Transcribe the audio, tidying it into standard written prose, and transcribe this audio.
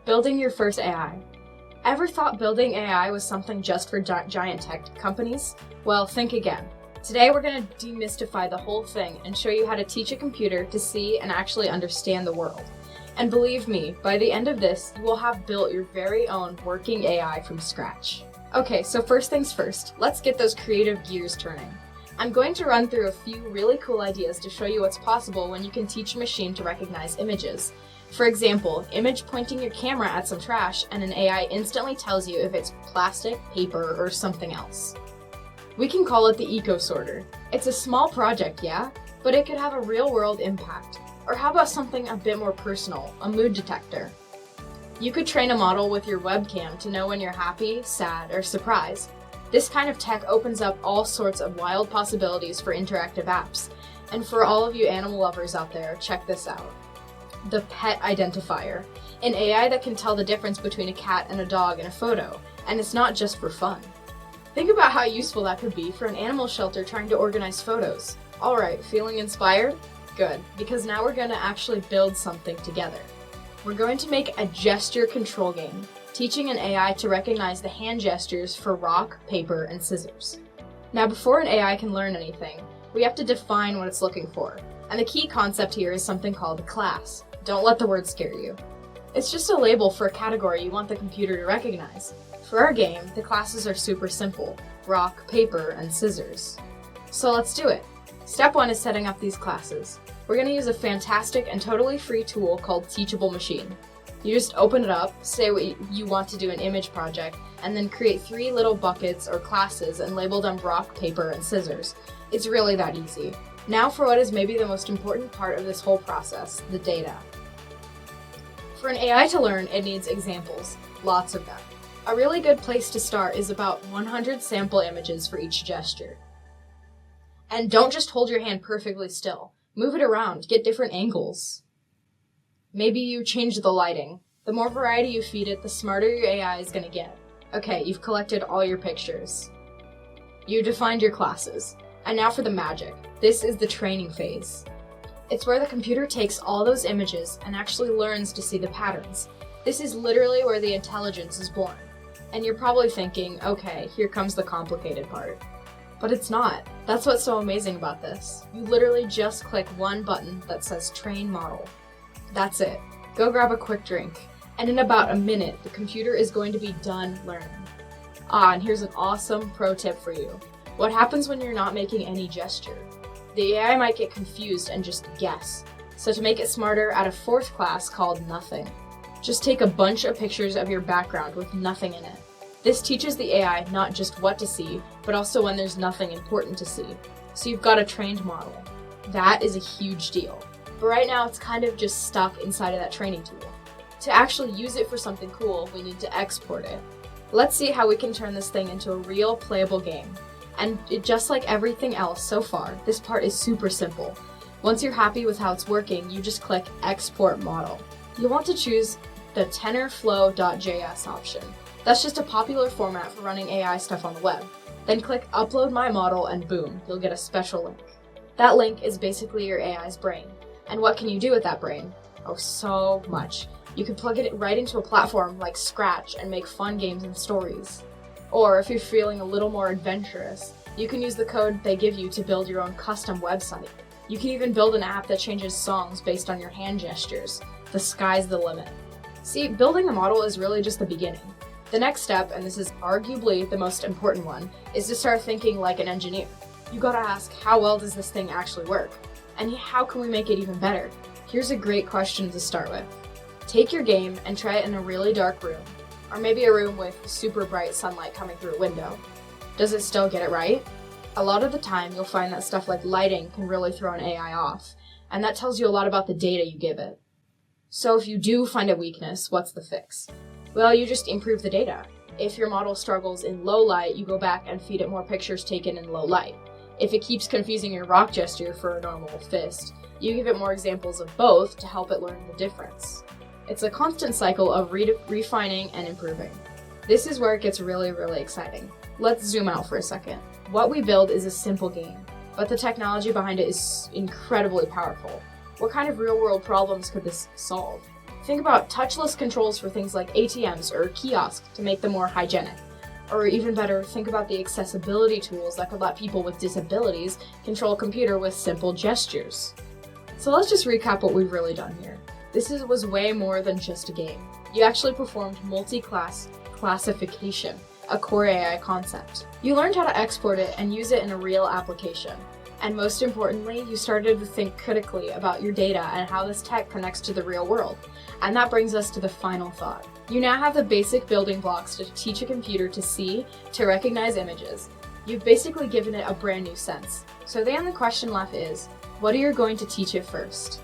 Building your first AI. Ever thought building AI was something just for giant tech companies? Well, think again. Today we're going to demystify the whole thing and show you how to teach a computer to see and actually understand the world. And believe me, by the end of this, you will have built your very own working AI from scratch. Okay, so first things first, let's get those creative gears turning. I'm going to run through a few really cool ideas to show you what's possible when you can teach a machine to recognize images. For example, image pointing your camera at some trash and an AI instantly tells you if it's plastic, paper, or something else. We can call it the eco sorter. It's a small project, yeah, but it could have a real-world impact. Or how about something a bit more personal, a mood detector? You could train a model with your webcam to know when you're happy, sad, or surprised. This kind of tech opens up all sorts of wild possibilities for interactive apps. And for all of you animal lovers out there, check this out. The pet identifier, an AI that can tell the difference between a cat and a dog in a photo, and it's not just for fun. Think about how useful that could be for an animal shelter trying to organize photos. Alright, feeling inspired? Good, because now we're going to actually build something together. We're going to make a gesture control game, teaching an AI to recognize the hand gestures for rock, paper, and scissors. Now before an AI can learn anything, we have to define what it's looking for, and the key concept here is something called a class. Don't let the word scare you. It's just a label for a category you want the computer to recognize. For our game, the classes are super simple: rock, paper, and scissors. So let's do it. Step 1 is setting up these classes. We're going to use a fantastic and totally free tool called Teachable Machine. You just open it up, say what you want to do an image project, and then create 3 little buckets or classes and label them rock, paper, and scissors. It's really that easy. Now for what is maybe the most important part of this whole process, the data. For an AI to learn, it needs examples, lots of them. A really good place to start is about 100 sample images for each gesture. And don't just hold your hand perfectly still. Move it around, get different angles. Maybe you change the lighting. The more variety you feed it, the smarter your AI is going to get. Okay, you've collected all your pictures. You defined your classes. And now for the magic. This is the training phase. It's where the computer takes all those images and actually learns to see the patterns. This is literally where the intelligence is born. And you're probably thinking, okay, here comes the complicated part. But it's not. That's what's so amazing about this. You literally just click one button that says Train Model. That's it. Go grab a quick drink. And in about a minute, the computer is going to be done learning. And here's an awesome pro tip for you. What happens when you're not making any gesture? The AI might get confused and just guess. So to make it smarter, add a 4th class called Nothing. Just take a bunch of pictures of your background with nothing in it. This teaches the AI not just what to see, but also when there's nothing important to see. So you've got a trained model. That is a huge deal. But right now it's kind of just stuck inside of that training tool. To actually use it for something cool, we need to export it. Let's see how we can turn this thing into a real playable game. And just like everything else so far, this part is super simple. Once you're happy with how it's working, you just click Export Model. You'll want to choose the TenorFlow.js option. That's just a popular format for running AI stuff on the web. Then click Upload My Model and boom, you'll get a special link. That link is basically your AI's brain. And what can you do with that brain? Oh, so much. You can plug it right into a platform like Scratch and make fun games and stories. Or if you're feeling a little more adventurous, you can use the code they give you to build your own custom website. You can even build an app that changes songs based on your hand gestures. The sky's the limit. See, building a model is really just the beginning. The next step, and this is arguably the most important one, is to start thinking like an engineer. You gotta ask, how well does this thing actually work? And how can we make it even better? Here's a great question to start with. Take your game and try it in a really dark room. Or maybe a room with super bright sunlight coming through a window. Does it still get it right? A lot of the time, you'll find that stuff like lighting can really throw an AI off, and that tells you a lot about the data you give it. So if you do find a weakness, what's the fix? Well, you just improve the data. If your model struggles in low light, you go back and feed it more pictures taken in low light. If it keeps confusing your rock gesture for a normal fist, you give it more examples of both to help it learn the difference. It's a constant cycle of refining and improving. This is where it gets really, really exciting. Let's zoom out for a second. What we build is a simple game, but the technology behind it is incredibly powerful. What kind of real-world problems could this solve? Think about touchless controls for things like ATMs or kiosks to make them more hygienic. Or even better, think about the accessibility tools that could let people with disabilities control a computer with simple gestures. So let's just recap what we've really done here. This was way more than just a game. You actually performed multi-class classification, a core AI concept. You learned how to export it and use it in a real application. And most importantly, you started to think critically about your data and how this tech connects to the real world. And that brings us to the final thought. You now have the basic building blocks to teach a computer to see, to recognize images. You've basically given it a brand new sense. So then the question left is, what are you going to teach it first?